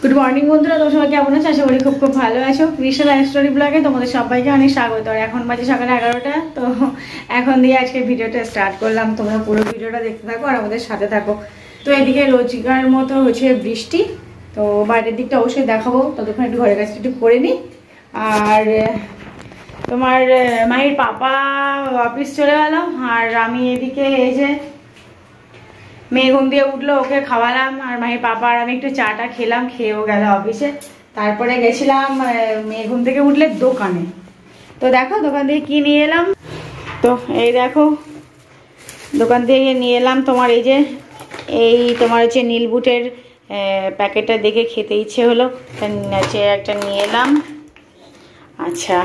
Good morning বন্ধুরা, তোমরা সবাই কেমন আছো? আশা করি খুব খুব ভালো আছো। কৃষ্ণ লাইফ স্টোরি ব্লগে তোমাদের সবাইকে অনেক স্বাগত। আর এখন বাজে সকালে 11টা। তো এখন দিয়ে আজকে ভিডিওটা স্টার্ট করলাম। তোমরা পুরো ভিডিওটা দেখতে থাকো আর আমাদের সাথে থাকো। তো এদিকে রোজগার মতো হচ্ছে বৃষ্টি, তো বাইরের দিকটা অবশ্যই দেখাবো। ততক্ষণ একটু ঘরের কাছে একটু করে নিই। আর তোমার মায়ের পাপা অফিস চলে গেল, আর আমি এদিকে এই যে মেয়ে ঘুম দিয়ে উঠলো, ওকে খাওয়ালাম। আর মায়ের পাপা আর আমি একটু চাটা খেলাম, খেয়েও গেল অফিসে। তারপরে গেছিলাম মেয়ে ঘুম থেকে উঠলে দোকানে। তো দেখো দোকান থেকে কি নিয়ে এলাম। তো এই দেখো দোকান থেকে নিয়ে এলাম তোমার এই তোমার হচ্ছে নীলবুটের প্যাকেটটা দেখে খেতে ইচ্ছে হলো, হচ্ছে একটা নিয়ে এলাম। আচ্ছা,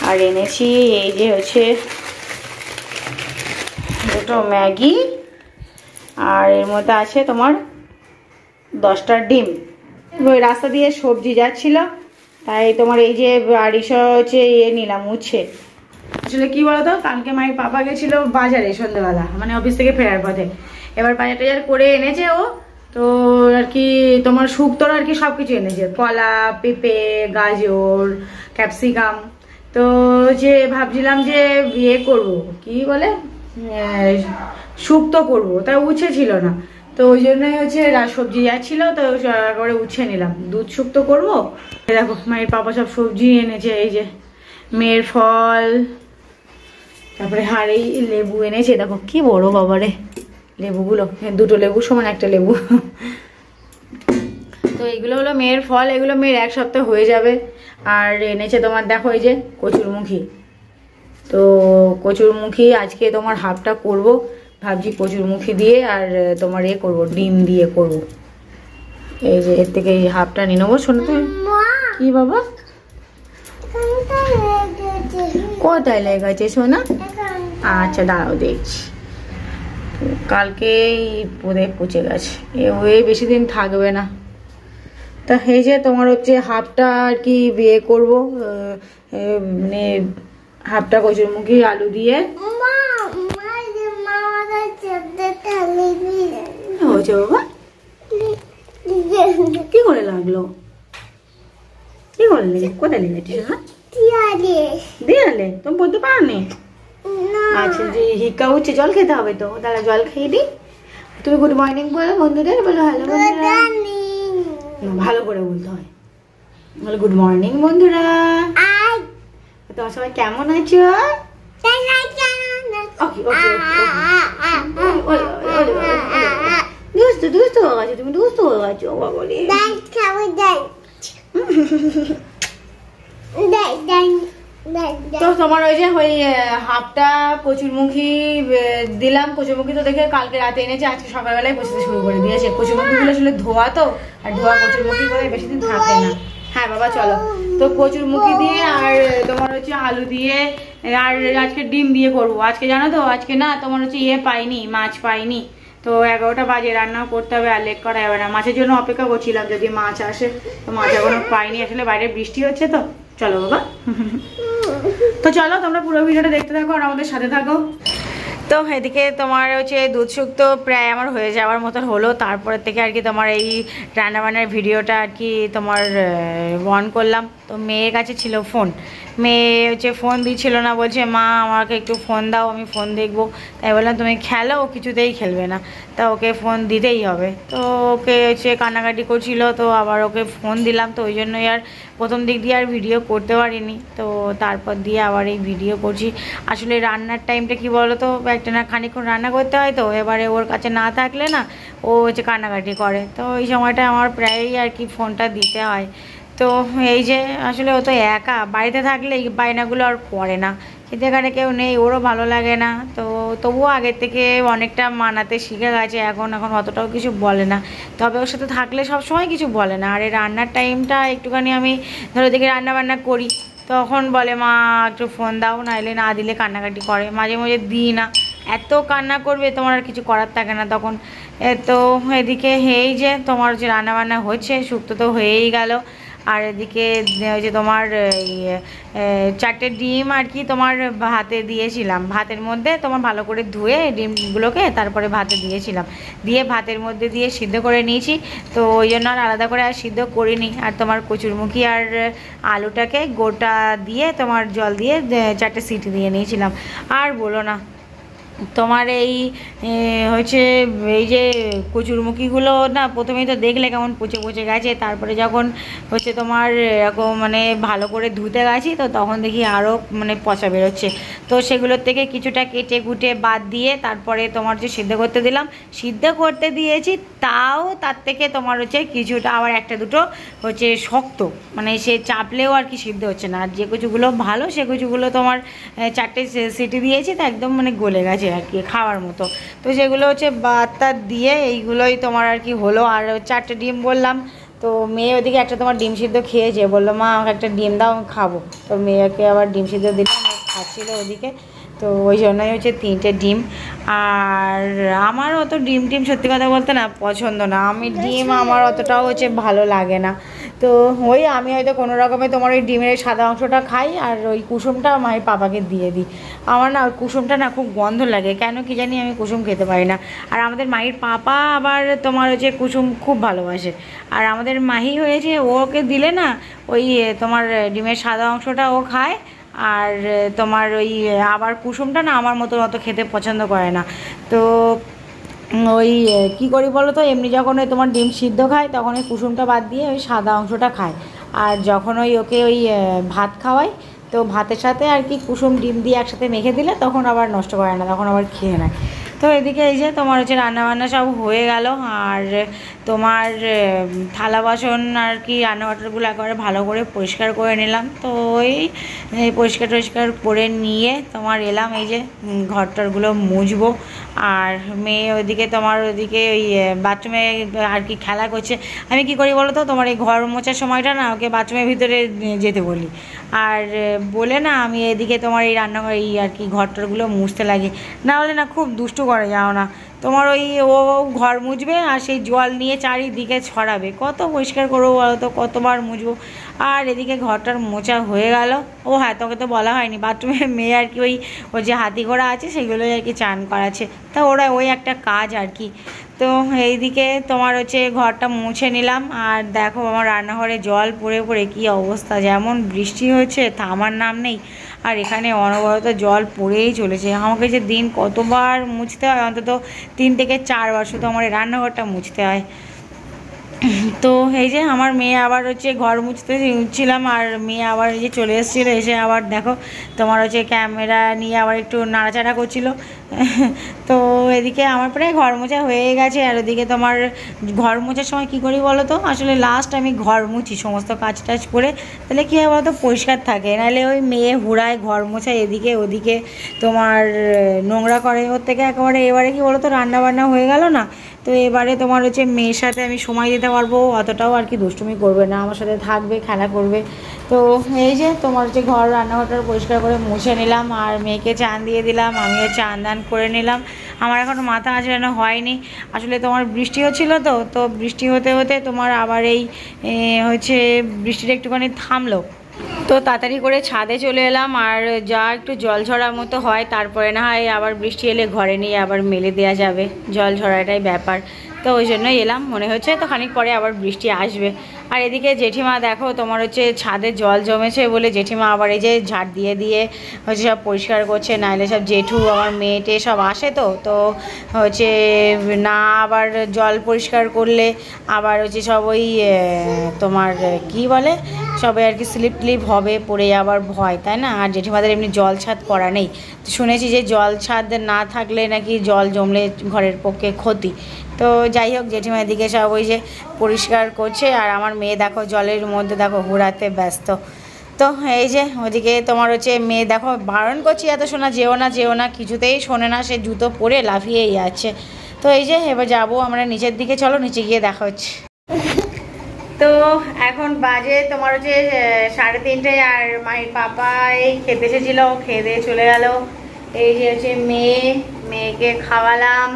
আর এনেছি এই যে হচ্ছে দুটো ম্যাগি, আর এর মধ্যে আছে তোমার 10টা ডিম। ওই রাস্তা দিয়ে সবজি যাচ্ছিল, তাই তোমার এই যে আড়িশো হচ্ছে নিলাম উচ্ছে। আসলে কি বলতো, কালকে মায়ের পাপা গেছিল বাজারে সন্ধ্যেবেলা, মানে অফিস থেকে ফেরার পথে। এবার বাজার টাজার করে এনেছে ও, তো আর কি তোমার শুক্তোর আর কি সব কিছু এনেছে, কলা, পেঁপে, গাজর, ক্যাপসিকাম। তো যে ভাবছিলাম যে ইয়ে করবো, কি বলে শুক্তো করবো, তাই উচ্ছে ছিল না। তো ওই জন্যই হচ্ছে সবজি যাচ্ছিল, তো করে উচ্ছে নিলাম, দুধ শুক্তো করবো। দেখো মায়ের পাপা সব সবজি এনেছে, এই যে মেয়ের ফল, তারপরে আর এই লেবু এনেছে। দেখো কি বড় বাবারে লেবুগুলো, দুটো লেবু সমান একটা লেবু। তো এগুলো হলো মেয়ের ফল, এগুলো মেয়ের 1 সপ্তাহ হয়ে যাবে। আর এনেছে তোমার দেখো এই যে কচুরমুখী। তো কচুরমুখী আজকে তোমার হাফটা করব ভাবছি, কচুরমুখী দিয়ে আর তোমার করব ডিম দিয়ে করব। এই যে এর থেকে এই হাফটা নিয়ে নেবো। শোনো তো কি বাবা, কোথায় লেগেছে সোনা? আচ্ছা দাঁড়াও দেখছি, কালকেই বোধহয় পচে গেছে, ওই বেশি দিন থাকবে না। তা এই যে তোমার হচ্ছে হাফটা আর কি বিয়ে করবো, মানে হাফটা কচুরমুখী আলু দিয়ে। হয়েছে বাবা, কি করে লাগলো? কি করে লেগে, কোথায় লেগেছিস না? দেয়ালে তুমি বলতে পারো নি? আচ্ছা, যে হিক্কা উঠছে, জল খেতে হবে, তো তাহলে জল খেয়ে দিই। তুমি গুড মর্নিং বলো বন্ধুদের, বলো হ্যালো বন্ধুরা, ভালো করে বলতে হয়। বলো গুড মর্নিং বন্ধুরা। তোমার সবাই কেমন আছো? দুষ্ট হয়ে গেছো, তুমি দুষ্ট হয়ে গেছো বলি। তো তোমার ওই যে ওই হাফটা কচুরমুখী দিলাম। কচুরমুখী তো দেখে কালকে রাতে এনেছে, আজকে সকালবেলায় বসতে শুরু করে দিয়েছে। কচুরমুখীগুলো আসলে ধোয়া, তো আর ধোয়া কচুরমুখী করে বেশি দিন থাকে না। হ্যাঁ বাবা চলো। তো কচুরমুখী দিয়ে আর তোমার হচ্ছে আলু দিয়ে আর আজকে ডিম দিয়ে করবো। আজকে জানো তো, আজকে না তোমার হচ্ছে পাইনি, মাছ পাইনি। তো 11টা বাজে, রান্নাও করতে হবে, আর লেট করা যাবে না। মাছের জন্য অপেক্ষা করছিলাম যদি মাছ আসে, তো মাছ এখনো পাইনি। আসলে বাইরে বৃষ্টি হচ্ছে, তো চলো বাবা। তো চলো তোমরা পুরো ভিডিওটা দেখতে থাকো আর আমাদের সাথে থাকো। তো এদিকে তোমার হচ্ছে দুধ শুক্তো প্রায় আমার হয়ে যাওয়ার মতন হলো। তারপরে থেকে আর কি তোমার এই রান্নাবান্নার ভিডিওটা আর কি তোমার অন করলাম। তো মেয়ের কাছে ছিল ফোন, মেয়ে হচ্ছে ফোন দিচ্ছিল না, বলছে মা আমাকে একটু ফোন দাও, আমি ফোন দেখবো। তাই বললাম তুমি খেলো, ও কিছুতেই খেলবে না, তা ওকে ফোন দিতেই হবে। তো ওকে হচ্ছে কান্নাকাটি করছিল, তো আবার ওকে ফোন দিলাম। তো ওই জন্যই আর প্রথম দিক দিয়ে আর ভিডিও করতে পারিনি। তো তারপর দিয়ে আবার এই ভিডিও করছি। আসলে রান্নার টাইমটা কি বলো তো, একটা না খানিকক্ষণ রান্না করতে হয়, তো এবারে ওর কাছে না থাকলে না ও হচ্ছে কান্নাকাটি করে। তো এই সময়টা আমার প্রায়ই আর কি ফোনটা দিতে হয়। তো এই যে আসলে ও তো একা, বাড়িতে থাকলে এই বায়নাগুলো আর করে না, কিন্তু এখানে কেউ নেই, ওরও ভালো লাগে না। তো তবুও আগের থেকে অনেকটা মানাতে শিখে গেছে, এখন অতটাও কিছু বলে না। তবে ওর সাথে থাকলে সবসময় কিছু বলে না। আর এই রান্নার টাইমটা একটুখানি আমি ধরো দেখি রান্নাবান্না করি, তখন বলে মা একটু ফোন দাও, নাইলে না দিলে কান্নাকাটি করে। মাঝে মাঝে দিই না, এত কান্না করবে তোমার আর কিছু করার থাকে না তখন। তো এদিকে এই যে তোমার যে রান্নাবান্না হচ্ছে, শুক্তো তো হয়েই গেল। আর এদিকে ওই যে তোমার 4টে ডিম আর কি তোমার ভাতে দিয়েছিলাম, ভাতের মধ্যে তোমার ভালো করে ধুয়ে ডিমগুলোকে তারপরে ভাতে দিয়েছিলাম, দিয়ে ভাতের মধ্যে দিয়ে সিদ্ধ করে নিয়েছি। তো ওই জন্য আর আলাদা করে আর সিদ্ধ করিনি। আর তোমার কচুরমুখী আর আলুটাকে গোটা দিয়ে তোমার জল দিয়ে 4টে সিটি দিয়ে নিয়েছিলাম। আর বলো না, তোমার এই হচ্ছে এই যে কচুরমুখীগুলো না প্রথমেই তো দেখলে কেমন পচে পচে গেছে, তারপরে যখন হচ্ছে তোমার এরকম মানে ভালো করে ধুতে গেছি তো তখন দেখি আরও মানে পচা বেরোচ্ছে। তো সেগুলোর থেকে কিছুটা কেটে কুটে বাদ দিয়ে তারপরে তোমার যে সিদ্ধ করতে দিলাম, সিদ্ধ করতে দিয়েছি, তাও তার থেকে তোমার হচ্ছে কিছুটা আবার একটা দুটো হচ্ছে শক্ত, মানে সে চাপলেও আর কি সিদ্ধ হচ্ছে না। আর যে কচুগুলো ভালো সে কচুগুলো তোমার 4টে সিটি দিয়েছি, তো একদম মানে গলে গেছে আর কি খাওয়ার মতো। তো সেগুলো হচ্ছে বাতা দিয়ে এইগুলোই তোমার আর কি হলো। আর 4টে ডিম বললাম, তো মেয়ে ওদিকে একটা তোমার ডিম সিদ্ধ খেয়েছে, বললো মা আমাকে একটা ডিম দাও আমি খাবো। তো মেয়েকে আবার ডিম সিদ্ধ দিলাম, খাচ্ছিলো ওদিকে। তো ওই জন্যই হচ্ছে 3টে ডিম। আর আমার অত ডিম টিম সত্যি কথা বলতে না পছন্দ না, আমি ডিম আমার অতটাও হচ্ছে ভালো লাগে না। তো ওই আমি হয়তো কোনো রকমে তোমার ওই ডিমের সাদা অংশটা খাই আর ওই কুসুমটা মায়ের পাপাকে দিয়ে দিই। আমার না কুসুমটা না খুব গন্ধ লাগে, কেন কি জানি আমি কুসুম খেতে পারি না। আর আমাদের মায়ের পাপা আবার তোমার হচ্ছে কুসুম খুব ভালোবাসে। আর আমাদের মাহি হয়েছে, ওকে দিলে না ওই তোমার ডিমের সাদা অংশটা ও খায়, আর তোমার ওই আবার কুসুমটা না আমার মতো অত খেতে পছন্দ করে না। তো ওই কী করি বলো তো, এমনি যখন ওই তোমার ডিম সিদ্ধ খায় তখন ওই কুসুমটা বাদ দিয়ে ওই সাদা অংশটা খায়। আর যখন ওই ওকে ওই ভাত খাওয়াই, তো ভাতের সাথে আর কি কুসুম ডিম দিয়ে একসাথে মেখে দিলে তখন আবার নষ্ট করে না, তখন আবার খেয়ে নেয়। তো এদিকে এই যে তোমার হচ্ছে রান্নাবান্না সব হয়ে গেল। আর তোমার থালা বাসন আর কি রান্নাবান্নাগুলো একেবারে ভালো করে পরিষ্কার করে নিলাম। তো ওই পরিষ্কার টরিষ্কার করে নিয়ে তোমার এলাম এই যে ঘরটরগুলো মুছবো। আর মেয়ে ওইদিকে তোমার ওইদিকে ওই বাথরুমে আর কি খেলা করছে। আমি কি করি বলো তো, তোমার এই ঘর মোছার সময়টা না ওকে বাথরুমের ভিতরে যেতে বলি, আর বলে না আমি এদিকে তোমার এই রান্নাঘর এই আর কি ঘরটরগুলো মুছতে লাগি, না হলে না খুব দুষ্টু করে যাও না। তোমার ওই ও ঘর মুছবে আর সেই জল নিয়ে চারিদিকে ছড়াবে, কত পরিষ্কার করবো বলো তো, কতবার মুছবো। আর এদিকে ঘরটার মোছা হয়ে গেল। ও হ্যাঁ, তোকে তো বলা হয়নি, বাথরুমে মেয়ে আর কি ওই যে হাতি ঘোড়া আছে সেগুলোই আর কি চান করাচ্ছে, তা ওরা ওই একটা কাজ আর কি। তো এইদিকে তোমার হচ্ছে ঘরটা মুছে নিলাম। আর দেখো আমার রান্নাঘরে জল পড়ে পড়ে কী অবস্থা, যেমন বৃষ্টি হয়েছে থামার নাম নেই, আর এখানে অনবরত জল পড়েই চলেছে। আমাকে যে দিন কতবার মুছতে হয়, অন্তত 3 থেকে 4 বার শুধু আমার এই রান্নাঘরটা মুছতে হয়। তো এই যে আমার মেয়ে আবার হচ্ছে ঘর মুছছিলাম, আর মেয়ে আবার এই যে চলে এসেছিলো, এসে আবার দেখো তোমার হচ্ছে ক্যামেরা নিয়ে আবার একটু নাড়াচাড়া করছিলো। তো এদিকে আমার প্রায় ঘর মোছা হয়ে গেছে। আর ওদিকে তোমার ঘর মোছার সময় কী করি বলো তো, আসলে লাস্ট আমি ঘর মুছি সমস্ত কাজ টাজ করে, তাহলে কী হয় বলো তো পরিষ্কার থাকে, নাহলে ওই মেয়ে হুড়ায় ঘর মোছায় এদিকে ওদিকে তোমার নোংরা করে, ওর থেকে একেবারে এবারে কি বলো তো রান্নাবান্না হয়ে গেল না, তো এবারে তোমার হচ্ছে মেয়ের সাথে আমি সময় দিতে পারবো, অতটাও আর কি দুষ্টুমি করবে না, আমার সাথে থাকবে, খেলা করবে। তো এই যে তোমার হচ্ছে ঘর রান্নাঘরটা পরিষ্কার করে মুছে নিলাম, আর মেয়েকে চান দিয়ে দিলাম, আমিও চান দান করে নিলাম। আমার এখনও মাথা আঁচড়ানো হয়নি, আসলে তোমার বৃষ্টি হচ্ছিলো, তো বৃষ্টি হতে হতে তোমার আবার এই হচ্ছে বৃষ্টিটা একটুখানি থামলো, তো তাড়াতাড়ি করে ছাদে চলে এলাম। আর যা একটু জল ঝরার মতো হয়, তারপরে না হয় আবার বৃষ্টি এলে ঘরে নিয়ে আবার মেলে দেওয়া যাবে, জল ঝরাটাই ব্যাপার। তো ওই জন্যই এলাম, মনে হচ্ছে তো খানিক পরে আবার বৃষ্টি আসবে। আর এদিকে জেঠিমা দেখো তোমার হচ্ছে ছাদে জল জমেছে বলে জেঠিমা আবার এই যে ঝাড় দিয়ে দিয়ে হচ্ছে সব পরিষ্কার করছে, নাহলে সব জেঠু আমার মেয়েটে সব আসে, তো হচ্ছে না আবার জল পরিষ্কার করলে আবার হচ্ছে সব ওই তোমার কি বলে সবাই আর কি স্লিপ টিলিপ হবে, পড়ে আবার ভয়, তাই না। আর জেঠিমাদের এমনি জল ছাদ করা নেই, শুনেছি যে জল ছাদ না থাকলে নাকি জল জমলে ঘরের পক্ষে ক্ষতি। তো যাই হোক জেঠিমা এদিকে সব ওই যে পরিষ্কার করছে, আর আমার মেয়ে দেখো জলের মধ্যে দেখো ঘোরাতে ব্যস্ত। তো এই যে ওদিকে তোমার হচ্ছে মেয়ে দেখো বারণ করছি এত শোনা যেও না কিছুতেই শোনে না, সে জুতো পরে লাফিয়েই আছে। তো এই যে এবার যাবো আমরা নিচের দিকে, চলো নিচে গিয়ে দেখা হচ্ছে। তো এখন বাজে তোমার হচ্ছে 3:30, আর মায়ের পাপা এই খেতে এসেছিলো, খেয়ে দিয়ে চলে গেল। এই যে হচ্ছে মেয়েকে খাওয়ালাম,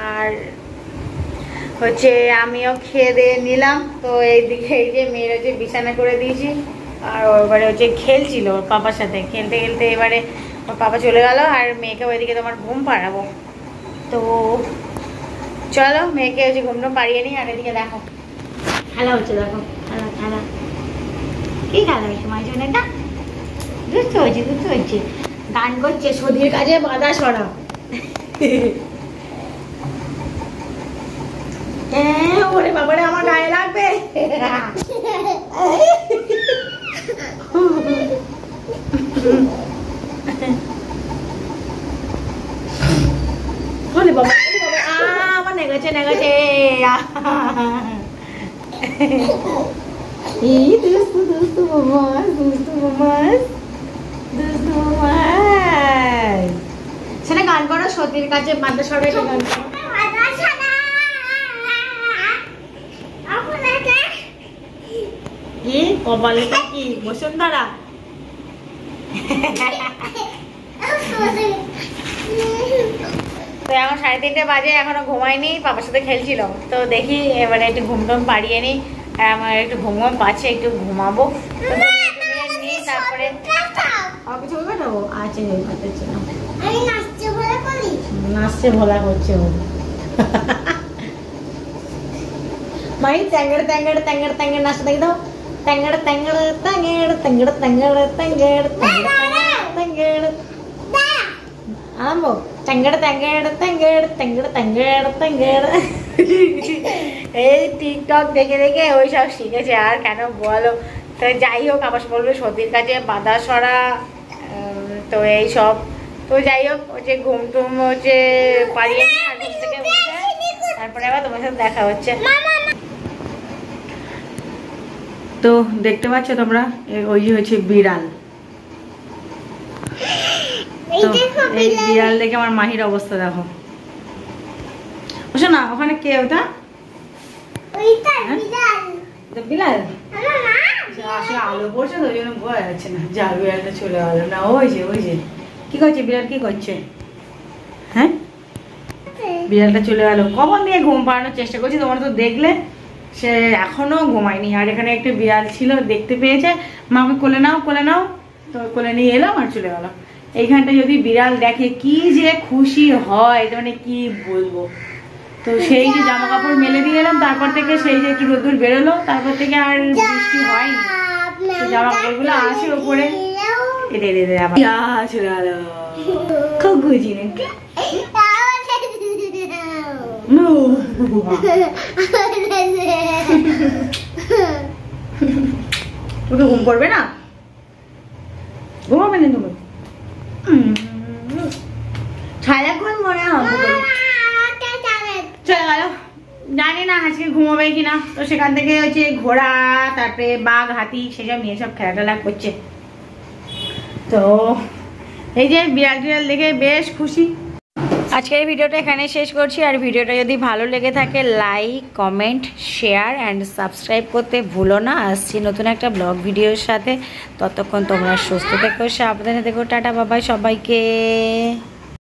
আর হচ্ছে আমিও খেয়ে দিয়ে নিলাম। তো এইদিকে এই যে মেয়ের হচ্ছে বিছানা করে দিয়েছি, আর এবারে হচ্ছে খেলছিল ওর পাপার সাথে, খেলতে খেলতে এবারে ওর পাপা চলে গেল, আর মেয়েকে ওইদিকে তোমার ঘুম পাড়াবো। তো চলো মেয়েকে হচ্ছে ঘুমটা পাড়িয়ে নিই। আর এদিকে দেখো খেলা হচ্ছে, দেখো খেলা খেলা, কি খেলা হচ্ছে মাঝে এটা দুষ্ট হচ্ছে, গান করছে সধীর কাজে বাধা সরা। ওরে বাবারে আমার গায়ে লাগবে। ওরে বাবা আমার নেগেছে দুস্তু সেটা গান করো সতীর কাছে বাঁধা সরে গান করো। কি কপালেটা কি বসুন্ধরা? তো এখন 3:30 বাজে, এখনো ঘুমাইনি, পাপার সাথে খেলছিল। তো দেখি এবারে একটু ঘুমটুম পাড়িয়ে নিই, আর আমার একটু ঘুম পাচ্ছে, একটু ঘুমাবো। তারপরে কিছু বেটাবো আচ্ছা নাচছে ভোলা করছে ও। মাই ট্যাঙ্গড় ট্যাঙ্গড় ট্যাঙ্গড় ট্যাঙ্গড় নাচতে দেখি দাও, ট্যাঙ্গড় ট্যাঙ্গড় ট্যাঙ্গড় ট্যাঙ্গড় ট্যাঙ্গড় ট্যাঙ্গড় ট্যাঙ্গড় আম্বো ট্যাঙ্গড় ট্যাঙ্গড় ট্যাঙ্গড় ট্যাঙ্গড় ট্যাঙ্গড় ট্যাঙ্গড়। এই টিকটক দেখে দেখে ওই সব শিখেছে, আর কেন বলো। তো যাই হোক, আবার বলবে সতীর কাছে বাধা সরা, তো এই সব। তো যাই হোক, হচ্ছে ঘুম টুম হচ্ছে পাড়িয়ে নিই, আর ঘুম থেকে উঠে তারপরে আবার তোমার সাথে দেখা হচ্ছে। তো দেখতে পাচ্ছ তোমরা, ওই যে হচ্ছে বিড়াল। তো এই বিড়াল দেখে আমার মাহির অবস্থা দেখো। বুঝছো না ওখানে কে ওটা? বিড়াল আসলে আলো পড়ছে তো ওই জন্য বোঝা যাচ্ছে না। যা বিড়ালটা চলে গেল না, ওই যে কি করছে বিড়াল, কি করছে? হ্যাঁ বিড়ালটা চলে গেল। কখন দিয়ে ঘুম পাড়ানোর চেষ্টা করছি, তোমরা তো দেখলে, সে এখনো ঘুমায়নি। আর এখানে একটা বিড়াল ছিল, দেখতে পেয়েছে, মাকে কোলে নাও কোলে নাও, তো কোলে নিয়ে এলাম আর চলে গেল। এইখানটা যদি বিড়াল দেখে কি যে খুশি হয়, মানে কি বলবো। তো সেই যে জামা কাপড় মেলে দিয়ে এলাম, তারপর থেকে সেই যে একটু রোদ্দুর বেরোলো, তারপর থেকে আর বৃষ্টি হয়নি। তো জামা কাপড় গুলো আছে ওপরে, চলে গেল খুব খুশি নাকি? তোকে ঘুম করবে না? ঘুমাবে না তুমি? সারাক্ষণ মনে হয় চলে গেল, জানি না আজকে ঘুমাবে কিনা। তো সেখান থেকে হচ্ছে ঘোড়া, তারপরে বাঘ, হাতি, সেসব নিয়ে সব খেলাটেলা করছে। তো এই যে বিড়াল টিড়াল দেখে বেশ খুশি। আজকের ভিডিওটা এখানে শেষ করছি। আর ভিডিওটা যদি ভালো লেগে থাকে, like, comment, share and subscribe করতে ভুলো না। আসছি নতুন একটা ব্লগ ভিডিওর সাথে। ততক্ষণ তোমরা সুস্থ থেকো, সাবধানে থেকো। টাটা বাবাই সবাইকে।